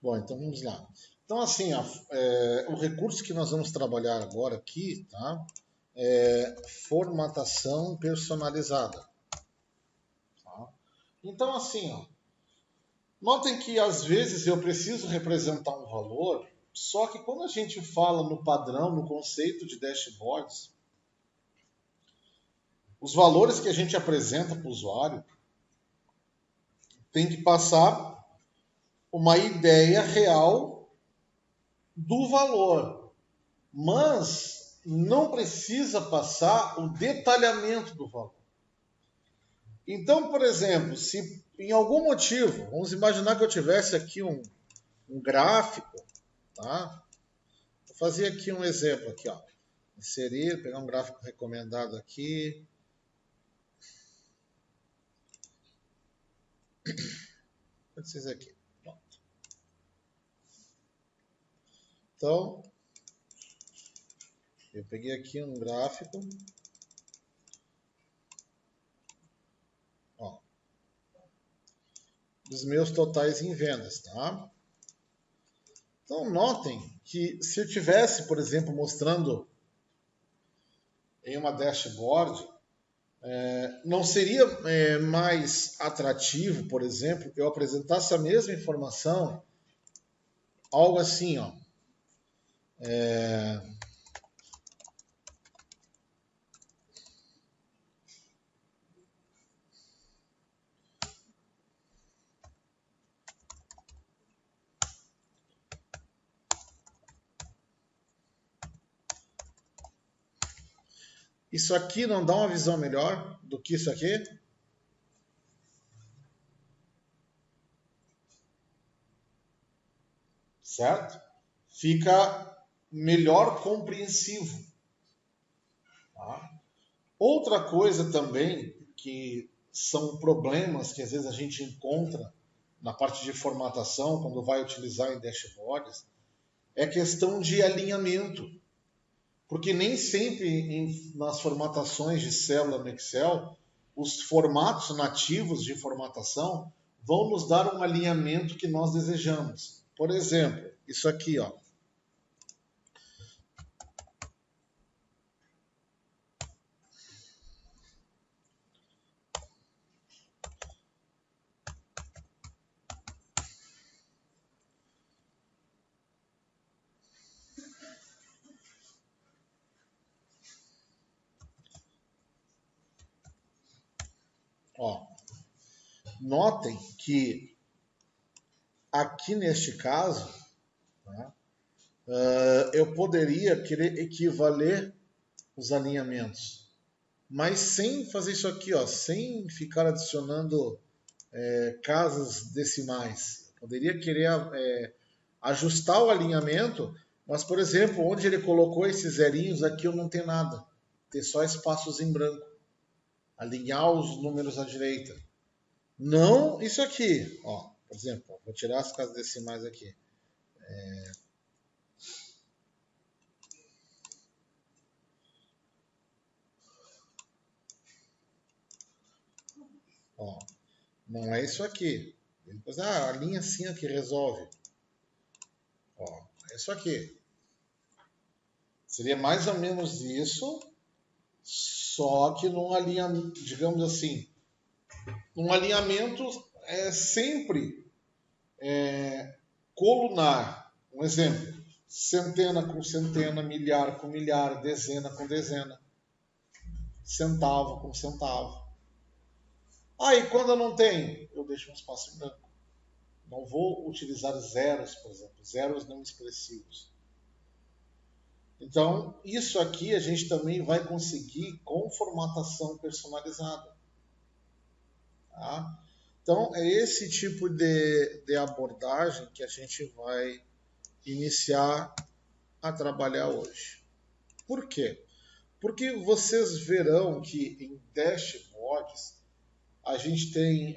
Bom, então vamos lá. Então, assim, o recurso que nós vamos trabalhar agora aqui, tá? É formatação personalizada. Tá? Então, assim, ó, notem que às vezes eu preciso representar um valor, só que quando a gente fala no padrão, no conceito de dashboards, os valores que a gente apresenta para o usuário tem que passar uma ideia real do valor, mas não precisa passar o detalhamento do valor. Então, por exemplo, se em algum motivo, vamos imaginar que eu tivesse aqui um gráfico, tá? Vou fazer aqui um exemplo aqui, ó. Inserir, pegar um gráfico recomendado aqui. Pode ser aqui. Então, eu peguei aqui um gráfico. Ó, dos meus totais em vendas, tá? Então, notem que se eu tivesse, por exemplo, mostrando em uma dashboard, não seria mais atrativo, por exemplo, eu apresentasse a mesma informação, algo assim, ó. Isso aqui não dá uma visão melhor do que isso aqui? Certo? Fica melhor compreensivo. Tá? Outra coisa também que são problemas que às vezes a gente encontra na parte de formatação, quando vai utilizar em dashboards, é questão de alinhamento. Porque nem sempre nas formatações de célula no Excel, os formatos nativos de formatação vão nos dar um alinhamento que nós desejamos. Por exemplo, isso aqui, ó. Ó, notem que aqui neste caso, tá, eu poderia querer equivaler os alinhamentos, mas sem fazer isso aqui, ó, sem ficar adicionando casas decimais. Poderia querer ajustar o alinhamento, mas, por exemplo, onde ele colocou esses zerinhos aqui, eu não tenho nada. Ter só espaços em branco. Alinhar os números à direita. Não isso aqui. Ó, por exemplo, vou tirar as casas decimais aqui. Ó, não é isso aqui. Depois, a linha assim é que resolve. Ó, é isso aqui. Seria mais ou menos isso, só que num alinhamento, digamos assim, um alinhamento é sempre colunar. Um exemplo, centena com centena, milhar com milhar, dezena com dezena, centavo com centavo. Aí, quando eu não tenho, eu deixo um espaço em branco. Não vou utilizar zeros, por exemplo, zeros não expressivos. Então, isso aqui a gente também vai conseguir com formatação personalizada. Tá? Então, é esse tipo de abordagem que a gente vai iniciar a trabalhar hoje. Por quê? Porque vocês verão que em dashboards a gente tem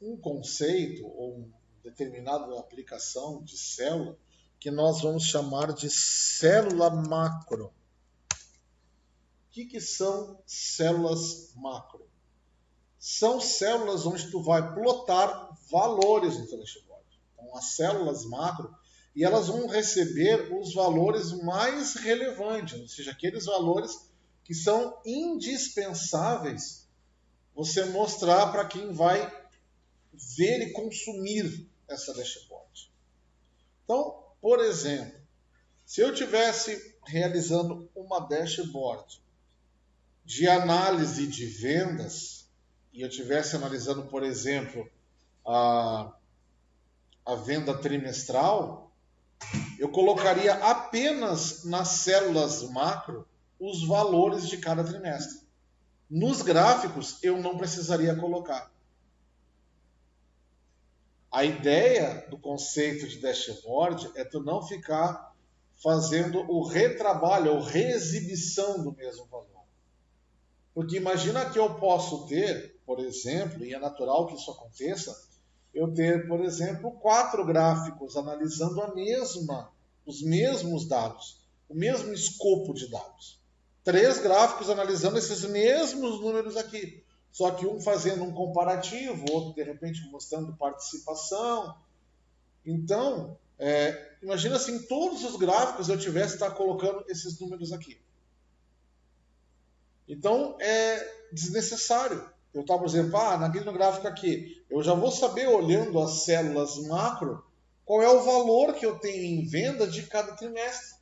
um conceito ou uma determinada aplicação de célula que nós vamos chamar de célula macro. O que são células macro? São células onde tu vai plotar valores no teu dashboard. com as células macro, e elas vão receber os valores mais relevantes, ou seja, aqueles valores que são indispensáveis você mostrar para quem vai ver e consumir essa dashboard. Então, por exemplo, se eu tivesse realizando uma dashboard de análise de vendas, e eu estivesse analisando, por exemplo, a venda trimestral, eu colocaria apenas nas células macro os valores de cada trimestre. Nos gráficos, eu não precisaria colocar. A ideia do conceito de dashboard é tu não ficar fazendo o retrabalho ou reexibição do mesmo valor. Porque imagina que eu posso ter, por exemplo, e é natural que isso aconteça, eu ter, por exemplo, 4 gráficos analisando os mesmos dados, o mesmo escopo de dados. 3 gráficos analisando esses mesmos números aqui. Só que um fazendo um comparativo, outro de repente mostrando participação. Então, imagina se em todos os gráficos eu tivesse que estar colocando esses números aqui. Então, é desnecessário. Eu estava, por exemplo, naquele gráfico aqui, eu já vou saber, olhando as células macro, qual é o valor que eu tenho em venda de cada trimestre.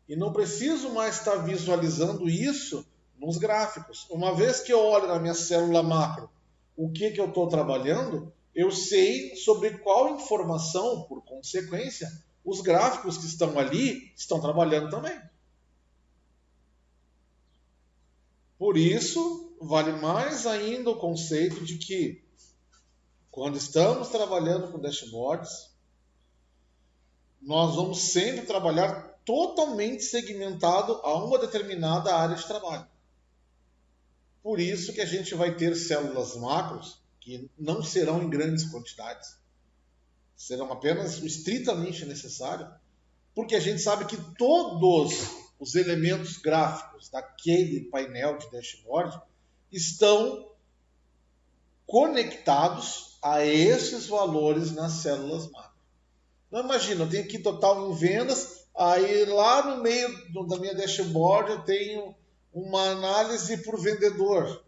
E não preciso mais estar visualizando isso nos gráficos. Uma vez que eu olho na minha célula macro o que eu estou trabalhando, eu sei sobre qual informação, por consequência, os gráficos que estão ali estão trabalhando também. Por isso, vale mais ainda o conceito de que, quando estamos trabalhando com dashboards, nós vamos sempre trabalhar totalmente segmentado a uma determinada área de trabalho. Por isso que a gente vai ter células macros que não serão em grandes quantidades, serão apenas o estritamente necessário, porque a gente sabe que todos os elementos gráficos daquele painel de dashboard estão conectados a esses valores nas células macro. Então imagina, eu tenho aqui total em vendas, aí lá no meio da minha dashboard eu tenho uma análise por vendedor.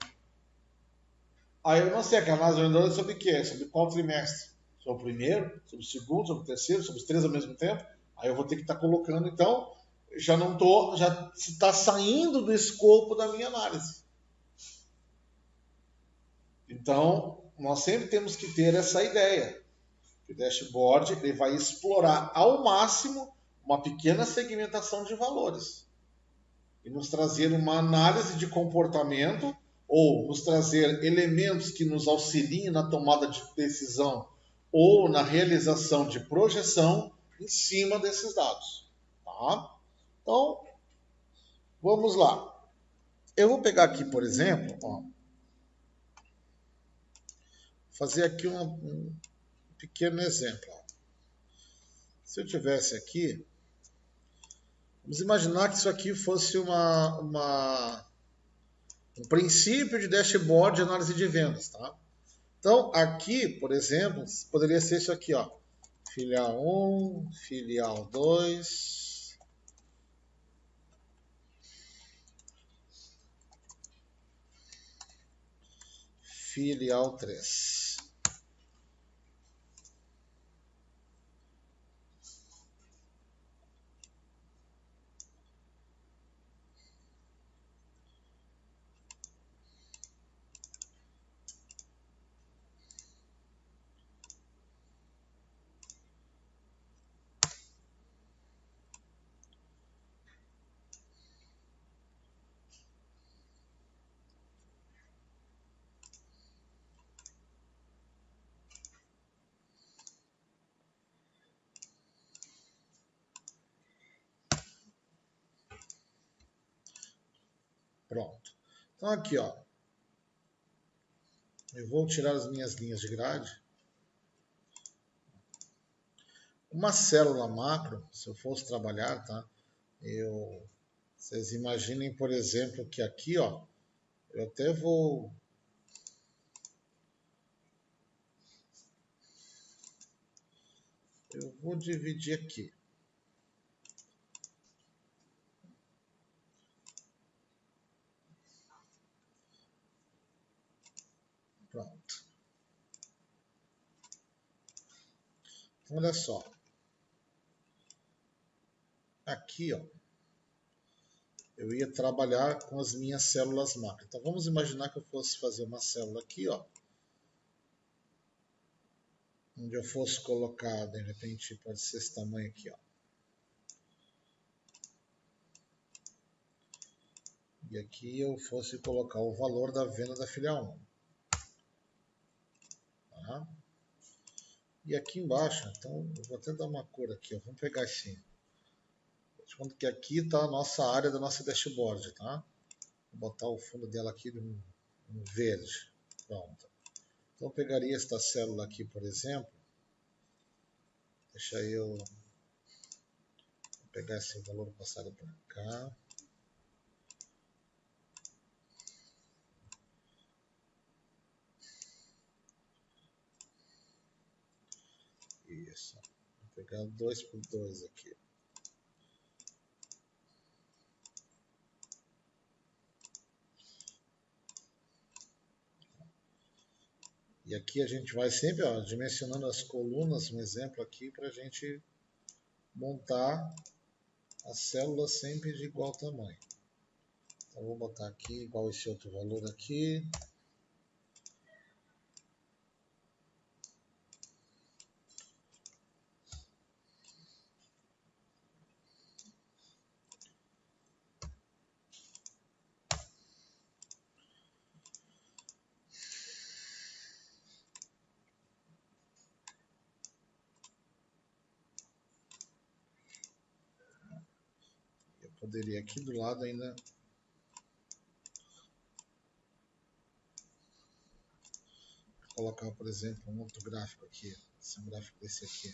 Aí eu não sei, a análise do vendedor é sobre o quê? Sobre qual trimestre? Sobre o primeiro, sobre o segundo, sobre o terceiro, sobre os 3 ao mesmo tempo? Aí eu vou ter que estar colocando, então, já está saindo do escopo da minha análise. Então, nós sempre temos que ter essa ideia. O dashboard ele vai explorar ao máximo uma pequena segmentação de valores e nos trazer uma análise de comportamento ou nos trazer elementos que nos auxiliem na tomada de decisão ou na realização de projeção em cima desses dados. Tá? Então, vamos lá. Eu vou pegar aqui, por exemplo, fazer aqui um pequeno exemplo. Se eu tivesse aqui, vamos imaginar que isso aqui fosse um princípio de dashboard de análise de vendas, tá? Então, aqui, por exemplo, poderia ser isso aqui, ó. Filial 1, filial 2, filial 3. Pronto. Então aqui, ó, eu vou tirar as minhas linhas de grade. Uma célula macro, se eu fosse trabalhar, tá? Vocês imaginem, por exemplo, que aqui, ó, eu até vou Eu vou dividir aqui. Pronto. Olha só. Aqui, ó, eu ia trabalhar com as minhas células macro. Então vamos imaginar que eu fosse fazer uma célula aqui, ó, onde eu fosse colocar, de repente, pode ser esse tamanho aqui, ó. E aqui eu fosse colocar o valor da venda da filial 1. Tá? E aqui embaixo, então, eu vou até dar uma cor aqui, ó. Vamos pegar assim. Quando que aqui está a nossa área da nossa dashboard, tá? Vou botar o fundo dela aqui no verde. Pronto. Então eu pegaria esta célula aqui, por exemplo. Deixa eu pegar esse valor passado para cá. Isso. Vou pegar 2 por 2 aqui. E aqui a gente vai sempre, ó, dimensionando as colunas, um exemplo aqui, para a gente montar as células sempre de igual tamanho. Então vou botar aqui igual esse outro valor aqui. Eu poderia aqui do lado ainda colocar, por exemplo, um outro gráfico aqui. Esse é um gráfico desse aqui.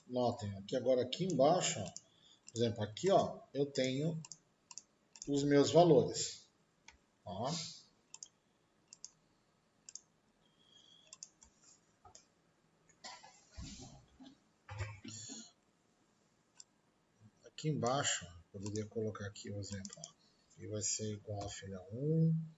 Notem, aqui agora aqui embaixo, ó, por exemplo, aqui ó, eu tenho os meus valores. Ó. Aqui embaixo, poderia colocar aqui o exemplo. Ó. Aqui vai ser igual a filha 1.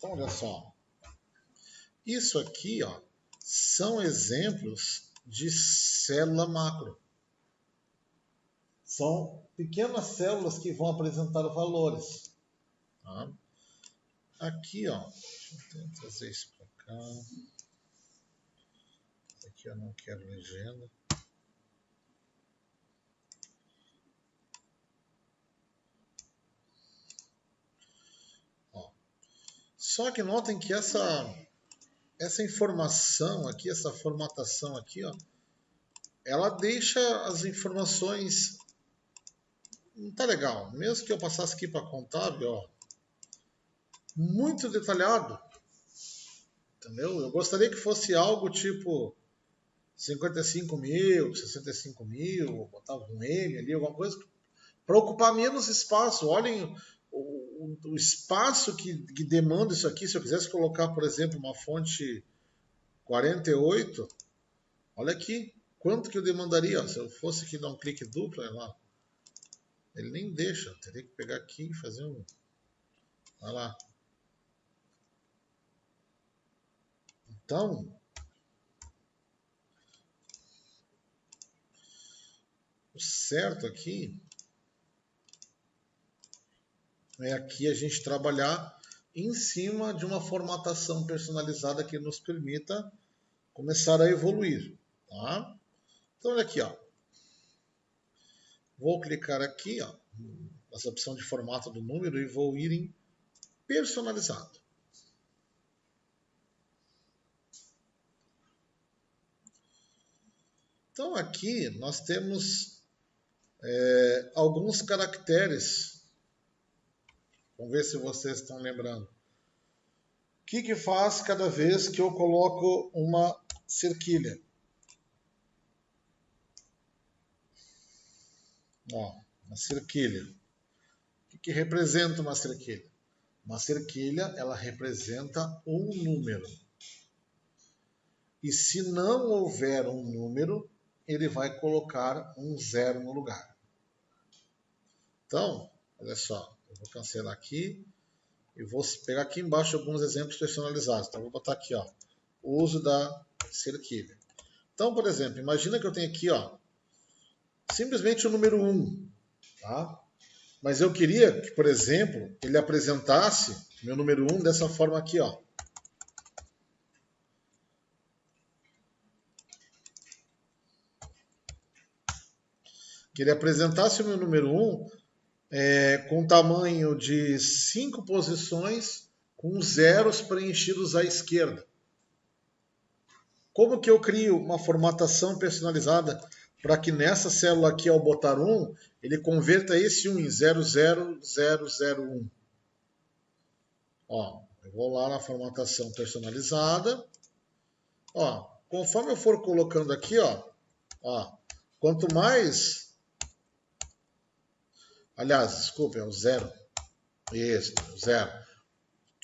Então, olha só. Isso aqui ó, são exemplos de célula macro. São pequenas células que vão apresentar valores. Tá? Aqui, ó, deixa eu trazer isso para cá. Aqui eu não quero legenda. Só que notem que essa informação aqui, essa formatação aqui, ó, ela deixa as informações... Não tá legal. Mesmo que eu passasse aqui para contábil, ó, muito detalhado. Entendeu? Eu gostaria que fosse algo tipo 55 mil, 65 mil, botava um M ali, alguma coisa, para ocupar menos espaço. Olhem o espaço que demanda isso aqui. Se eu quisesse colocar, por exemplo, uma fonte 48, olha aqui, quanto que eu demandaria? Se eu fosse aqui dar um clique duplo, olha lá, ele nem deixa, eu teria que pegar aqui e fazer um... Olha lá. Então, o certo aqui é aqui a gente trabalhar em cima de uma formatação personalizada que nos permita começar a evoluir. Tá? Então, olha aqui, ó. Vou clicar aqui, ó, nessa opção de formato do número e vou ir em personalizado. Então, aqui nós temos alguns caracteres. Vamos ver se vocês estão lembrando. O que faz cada vez que eu coloco uma cerquilha? Ó, uma cerquilha. O que representa uma cerquilha? Uma cerquilha, ela representa um número. E se não houver um número, ele vai colocar um zero no lugar. Então, olha só, eu vou cancelar aqui e vou pegar aqui embaixo alguns exemplos personalizados. Então, eu vou botar aqui, ó, o uso da cerquilha. Então, por exemplo, imagina que eu tenho aqui, ó, simplesmente o número 1, tá? Mas eu queria que, por exemplo, ele apresentasse meu número 1 dessa forma aqui, ó. Que ele apresentasse o meu número 1 com tamanho de 5 posições, com zeros preenchidos à esquerda. Como que eu crio uma formatação personalizada para que nessa célula aqui, ao botar 1, ele converta esse 1 em 00001? Ó, eu vou lá na formatação personalizada. Ó, conforme eu for colocando aqui, ó, quanto mais... Aliás, desculpa, é o 0. Isso, o 0.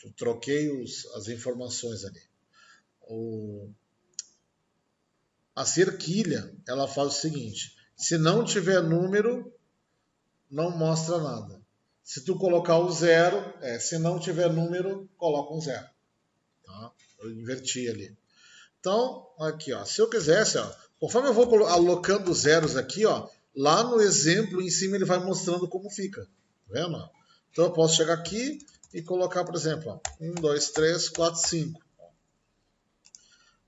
Eu troquei as informações ali. A cerquilha, ela faz o seguinte: se não tiver número, não mostra nada. Se tu colocar o 0, se não tiver número, coloca um 0. Tá? Eu inverti ali. Então, aqui, ó, se eu quisesse, ó, conforme eu vou alocando os zeros aqui, ó, lá no exemplo em cima ele vai mostrando como fica. Tá vendo? Então eu posso chegar aqui e colocar, por exemplo, ó, 1, 2, 3, 4, 5.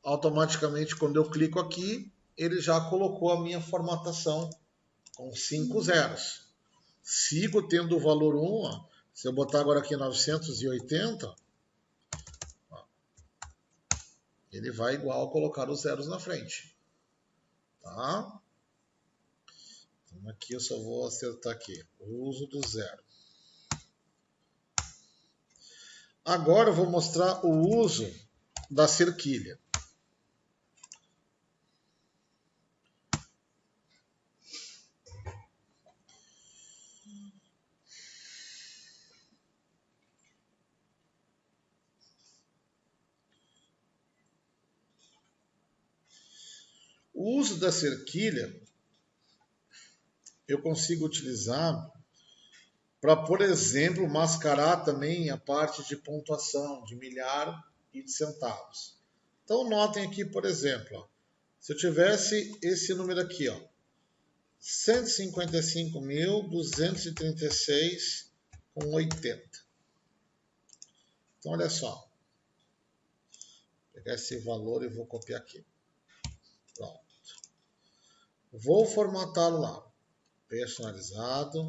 Automaticamente, quando eu clico aqui, ele já colocou a minha formatação com 5 zeros. Sigo tendo o valor 1, ó. Se eu botar agora aqui 980, ó, ele vai igual colocar os zeros na frente. Tá? Então aqui eu só vou acertar aqui, o uso do zero. Agora eu vou mostrar o uso da cerquilha. O uso da cerquilha eu consigo utilizar para, por exemplo, mascarar também a parte de pontuação, de milhar e de centavos. Então notem aqui, por exemplo, ó, se eu tivesse esse número aqui, ó, 155.236,80. Então olha só, vou pegar esse valor e vou copiar aqui. Pronto. Vou formatá-lo lá. Personalizado.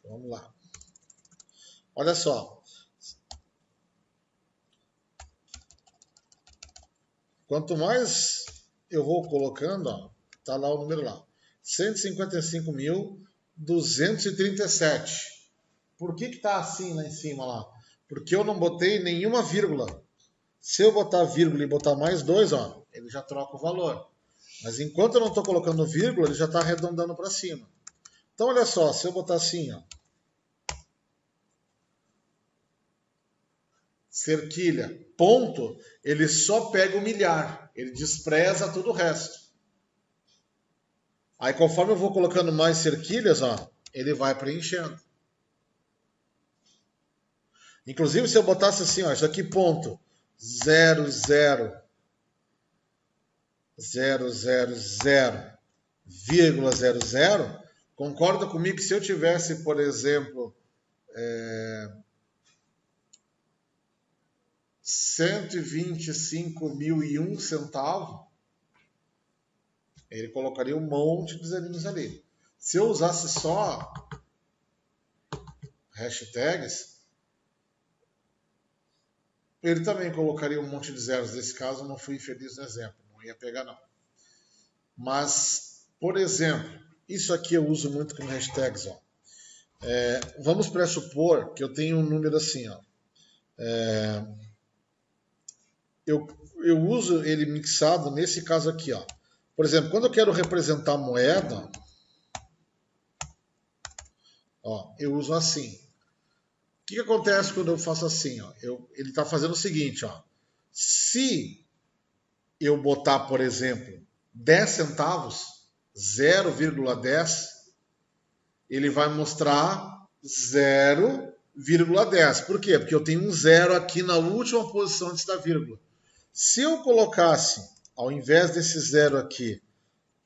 Vamos lá. Olha só. Quanto mais eu vou colocando, ó, tá lá o número lá. 155.237. Por que tá assim lá em cima lá? Porque eu não botei nenhuma vírgula. Se eu botar vírgula e botar mais 2, ó, ele já troca o valor. Mas enquanto eu não estou colocando vírgula, ele já está arredondando para cima. Então, olha só, se eu botar assim, ó, cerquilha, ponto, ele só pega o milhar. Ele despreza todo o resto. Aí, conforme eu vou colocando mais cerquilhas, ó, ele vai preenchendo. Inclusive, se eu botasse assim, ó, isso aqui ponto 0, 0, 0, 0, 0, vírgula 0, 0, concorda comigo que se eu tivesse, por exemplo, 125.001 centavos, ele colocaria um monte de zeros ali. Se eu usasse só hashtags, ele também colocaria um monte de zeros. Nesse caso, eu não fui feliz no exemplo, não ia pegar não. Mas, por exemplo, isso aqui eu uso muito com hashtags. Ó. Vamos pressupor que eu tenho um número assim. Ó. Eu uso ele mixado nesse caso aqui. Ó. Por exemplo, quando eu quero representar moeda, ó, eu uso assim. O que acontece quando eu faço assim? Ó? Ele está fazendo o seguinte. Ó. Se eu botar, por exemplo, 10 centavos, 0,10, ele vai mostrar 0,10. Por quê? Porque eu tenho um zero aqui na última posição antes da vírgula. Se eu colocasse, ao invés desse zero aqui,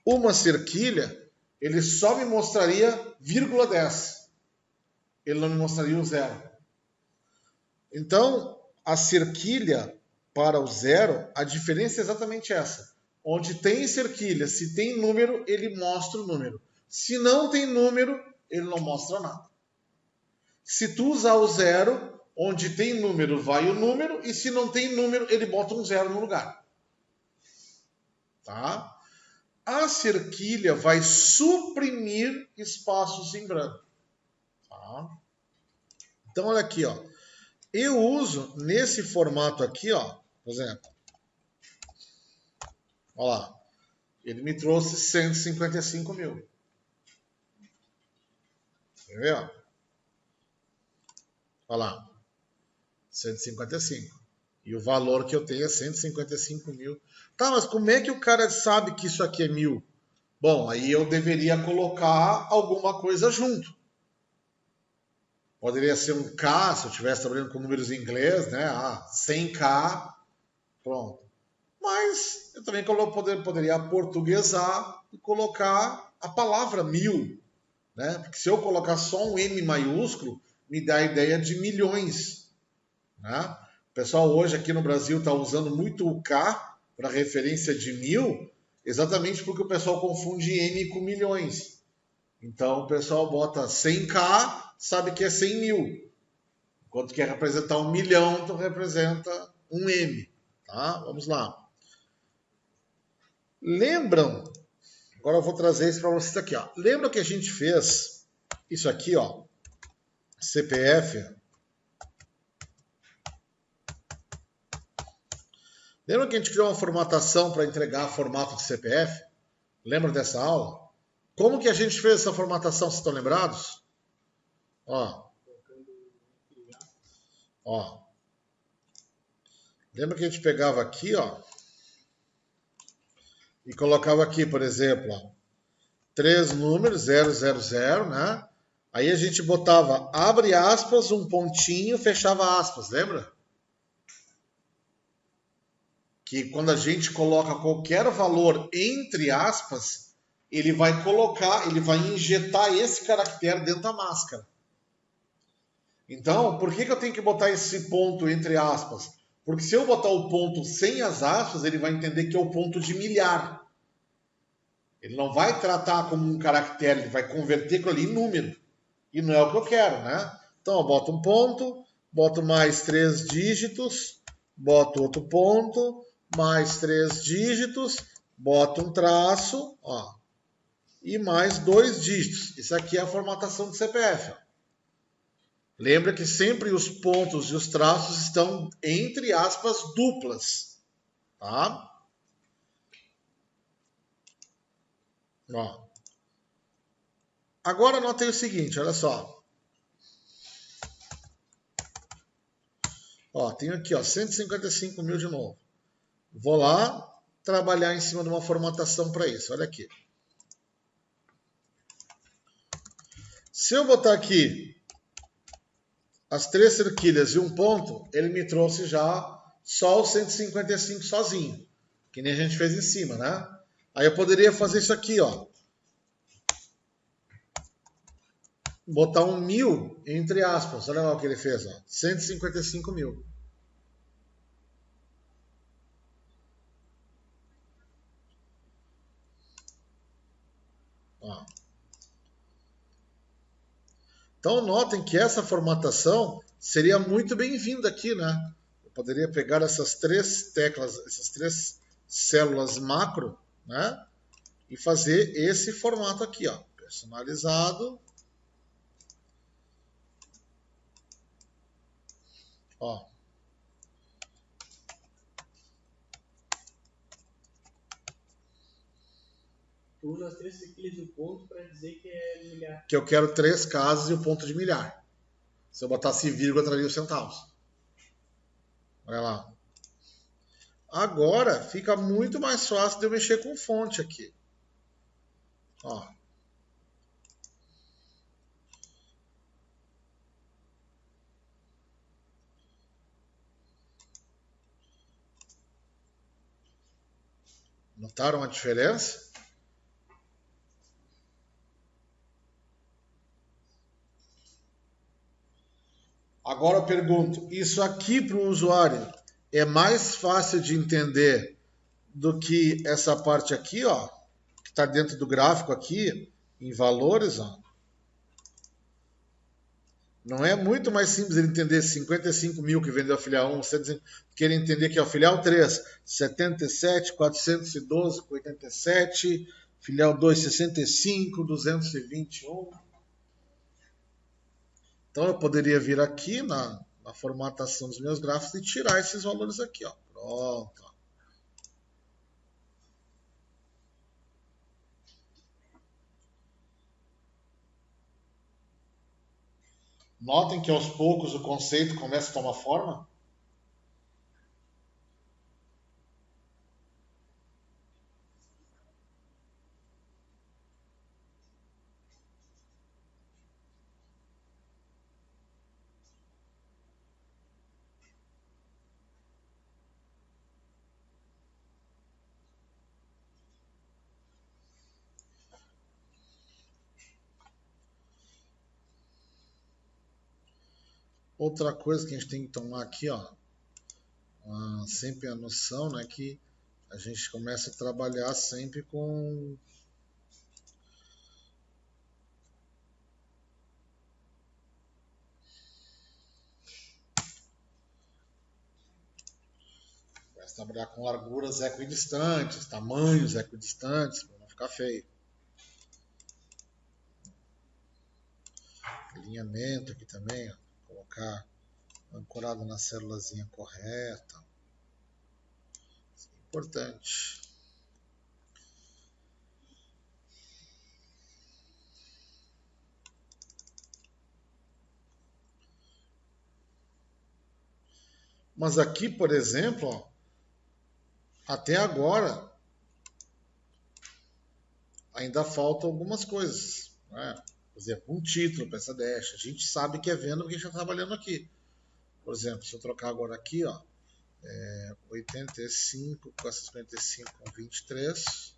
uma cerquilha, ele só me mostraria 0,10. Ele não me mostraria o zero. Então, a cerquilha para o zero, a diferença é exatamente essa. Onde tem cerquilha, se tem número, ele mostra o número. Se não tem número, ele não mostra nada. Se tu usar o zero, onde tem número, vai o número, e se não tem número, ele bota um zero no lugar. Tá? A cerquilha vai suprimir espaços em branco. Tá? Então, olha aqui, ó. Eu uso nesse formato aqui, ó, por exemplo. Olha lá. Ele me trouxe 155 mil. Quer ver? Ó? Olha lá. 155. E o valor que eu tenho é 155 mil. Tá, mas como é que o cara sabe que isso aqui é 1.000? Bom, aí eu deveria colocar alguma coisa junto. Poderia ser um K, se eu estivesse trabalhando com números em inglês, né? 100K, pronto. Mas eu também poderia portuguesar e colocar a palavra 1.000, né? Porque se eu colocar só um M maiúsculo, me dá a ideia de milhões, né? O pessoal hoje aqui no Brasil está usando muito o K para referência de 1.000, exatamente porque o pessoal confunde M com milhões. Então o pessoal bota 100K, sabe que é 100 mil. Quando quer representar 1 milhão, então representa um M. Tá? Vamos lá. Lembram? Agora eu vou trazer isso para vocês aqui. Ó. Lembra que a gente fez isso aqui, ó? CPF. Lembra que a gente criou uma formatação para entregar formato de CPF? Lembra dessa aula? Como que a gente fez essa formatação, vocês estão lembrados? Ó. Ó. Lembra que a gente pegava aqui, ó, e colocava aqui, por exemplo, ó, 3 números, 000, né? Aí a gente botava, abre aspas, um pontinho, fechava aspas, lembra? Que quando a gente coloca qualquer valor entre aspas, ele vai colocar, ele vai injetar esse caractere dentro da máscara. Então, por que eu tenho que botar esse ponto entre aspas? Porque se eu botar o ponto sem as aspas, ele vai entender que é o ponto de milhar. Ele não vai tratar como um caractere, ele vai converter aquilo ali em número. E não é o que eu quero, né? Então, eu boto um ponto, boto mais 3 dígitos, boto outro ponto, mais 3 dígitos, bota um traço, ó, e mais 2 dígitos. Isso aqui é a formatação do CPF. Ó. Lembra que sempre os pontos e os traços estão entre aspas duplas, tá? Ó. Agora notei o seguinte, olha só. Ó, tenho aqui, ó, 155 mil de novo. Vou lá trabalhar em cima de uma formatação para isso. Olha aqui. Se eu botar aqui as 3 cerquilhas e um ponto, ele me trouxe já só o 155 sozinho. Que nem a gente fez em cima, né? Aí eu poderia fazer isso aqui, ó. Botar um 1000 entre aspas. Olha lá o que ele fez, ó. 155 mil. Ó. Então notem que essa formatação seria muito bem-vinda aqui, né? Eu poderia pegar essas 3 teclas, essas 3 células macro, né? E fazer esse formato aqui, ó. Personalizado. Ó. Tu usa as 3 cerquilhas do ponto para dizer que é milhar. Que eu quero 3 casas e o ponto de milhar. Se eu botasse vírgula, traria os centavos. Olha lá. Agora fica muito mais fácil de eu mexer com fonte aqui. Ó. Notaram a diferença? Agora eu pergunto, isso aqui para o usuário é mais fácil de entender do que essa parte aqui, ó, que está dentro do gráfico aqui, em valores, ó. Não é muito mais simples ele entender 55 mil que vendeu a filial 1, que ele entender que é a filial 3, 77, 412, 87, filial 2, 65, 221. Então eu poderia vir aqui na formatação dos meus gráficos e tirar esses valores aqui, ó. Pronto. Notem que aos poucos o conceito começa a tomar forma. Outra coisa que a gente tem que tomar aqui, ó, sempre a noção, né, que a gente começa a trabalhar sempre com trabalhar com larguras equidistantes, tamanhos equidistantes, para não ficar feio. Alinhamento aqui também, ó, colocar ancorado na célulazinha correta. Isso é importante. Mas aqui, por exemplo, ó, até agora ainda faltam algumas coisas. Né? Por exemplo, um título para essa dash. A gente sabe que é venda porque a gente está trabalhando aqui. Por exemplo, se eu trocar agora aqui, ó, 85 com essa 55 com 23.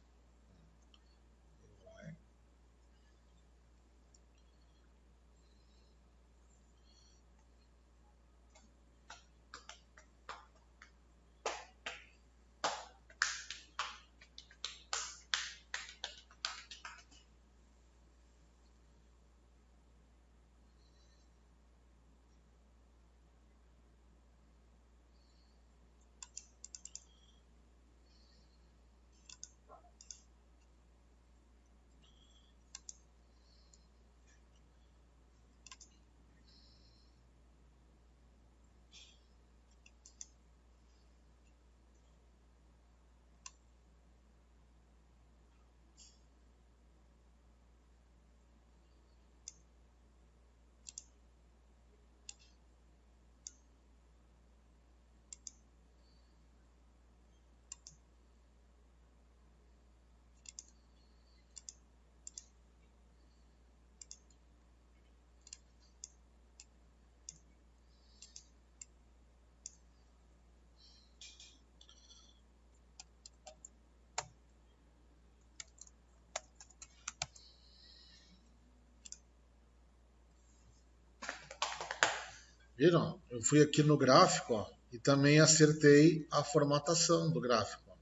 Viram? Eu fui aqui no gráfico, ó, e também acertei a formatação do gráfico.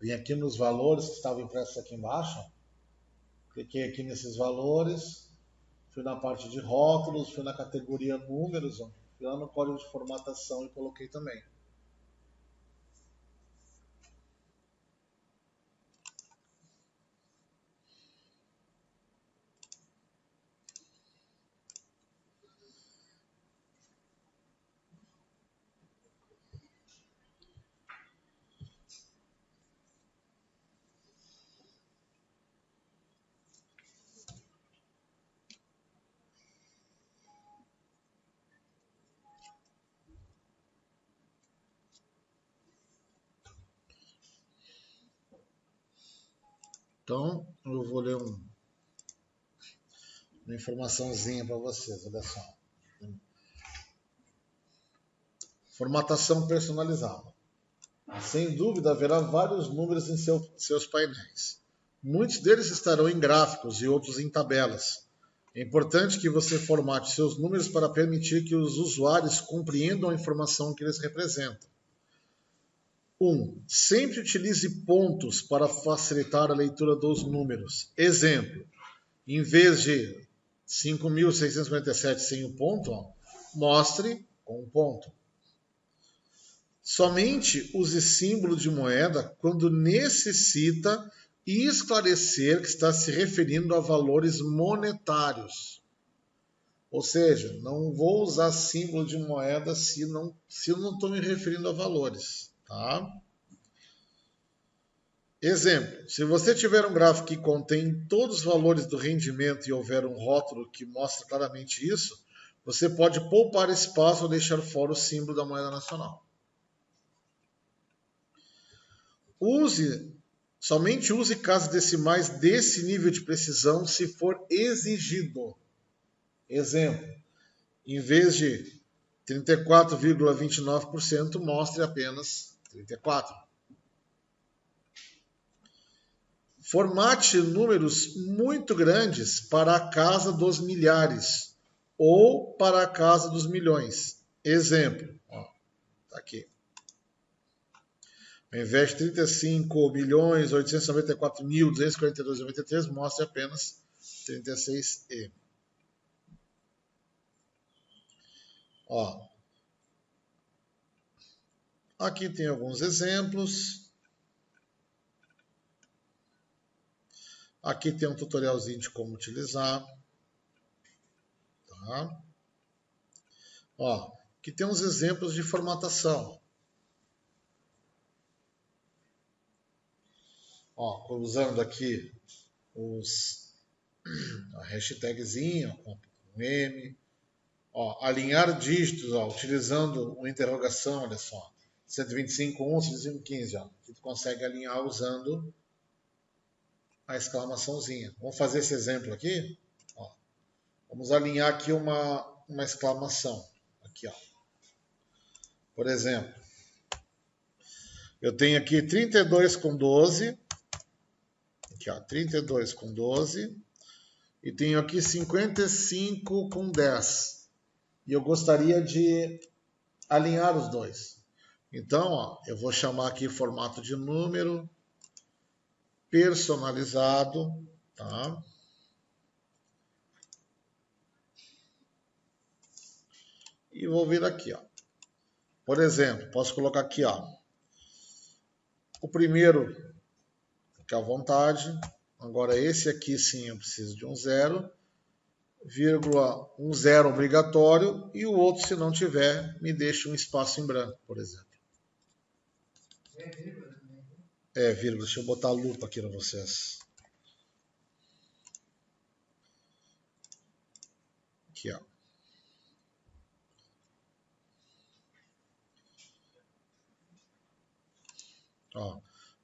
Vim aqui nos valores que estavam impressos aqui embaixo, cliquei aqui nesses valores, fui na parte de rótulos, fui na categoria números, ó, fui lá no código de formatação e coloquei também. Então, eu vou ler uma informaçãozinha para vocês, olha só. Formatação personalizada. Sem dúvida, haverá vários números em seus painéis. Muitos deles estarão em gráficos e outros em tabelas. É importante que você formate seus números para permitir que os usuários compreendam a informação que eles representam. 1. Sempre utilize pontos para facilitar a leitura dos números. Exemplo, em vez de 5.647 sem o ponto, mostre com um ponto. Somente use símbolo de moeda quando necessita esclarecer que está se referindo a valores monetários. Ou seja, não vou usar símbolo de moeda se eu não estou me referindo a valores. Tá? Exemplo, se você tiver um gráfico que contém todos os valores do rendimento e houver um rótulo que mostra claramente isso, você pode poupar espaço ou deixar fora o símbolo da moeda nacional. Somente use casas decimais desse nível de precisão se for exigido. Exemplo, em vez de 34,29%, mostre apenas 34%. Formate números muito grandes para a casa dos milhares ou para a casa dos milhões. Exemplo, está aqui. Ao invés de 35.894.242,93, mostre apenas 36E. Aqui tem alguns exemplos. Aqui tem um tutorialzinho de como utilizar. Tá? Aqui tem uns exemplos de formatação. Usando aqui a hashtagzinha com M. Alinhar dígitos, utilizando uma interrogação, olha só. 125.1, 125.15, que tu consegue alinhar usando a exclamaçãozinha. Vamos fazer esse exemplo aqui. Vamos alinhar aqui uma exclamação. Aqui, Por exemplo, eu tenho aqui 32 com 12. Aqui, 32 com 12. E tenho aqui 55 com 10. E eu gostaria de alinhar os dois. Então, eu vou chamar aqui formato de número personalizado, tá? E vou vir aqui, Por exemplo, posso colocar aqui, o primeiro fica à vontade. Agora esse aqui sim, eu preciso de um 0, vírgula, um 0 obrigatório, e o outro, se não tiver, me deixa um espaço em branco, por exemplo. Vírgula, deixa eu botar a lupa aqui para vocês. Aqui,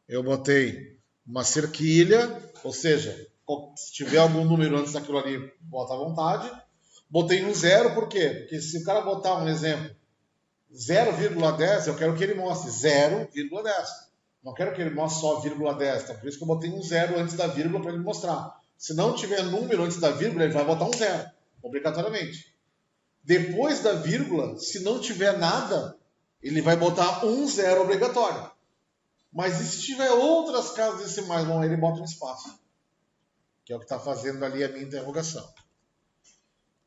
eu botei uma cerquilha, ou seja, se tiver algum número antes daquilo ali, bota à vontade. Botei um 0, por quê? Porque se o cara botar um exemplo 0,10, eu quero que ele mostre 0,10. Não quero que ele mostre só 0,10. Então, por isso que eu botei um 0 antes da vírgula para ele mostrar. Se não tiver número antes da vírgula, ele vai botar um 0, obrigatoriamente. Depois da vírgula, se não tiver nada, ele vai botar 1 0 obrigatório. Mas e se tiver outras casas decimais, bom, ele bota um espaço. Que é o que está fazendo ali a minha interrogação.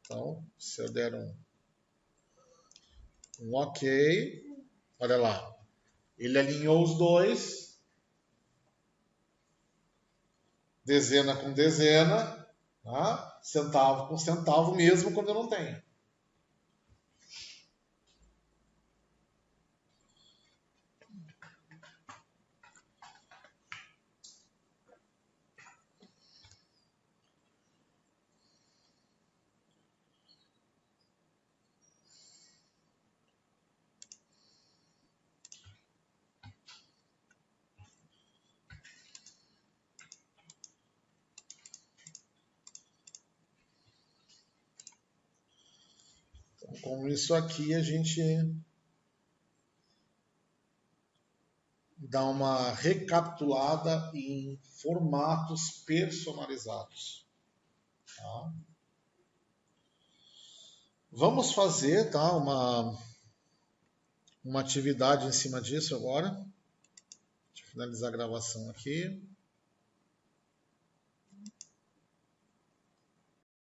Então, se eu der um ok, olha lá. Ele alinhou os dois, dezena com dezena, tá? Centavo com centavo, mesmo quando eu não tenho. Então, com isso aqui, a gente dá uma recapitulada em formatos personalizados. Tá? Vamos fazer, tá, uma atividade em cima disso agora. Deixa eu finalizar a gravação aqui.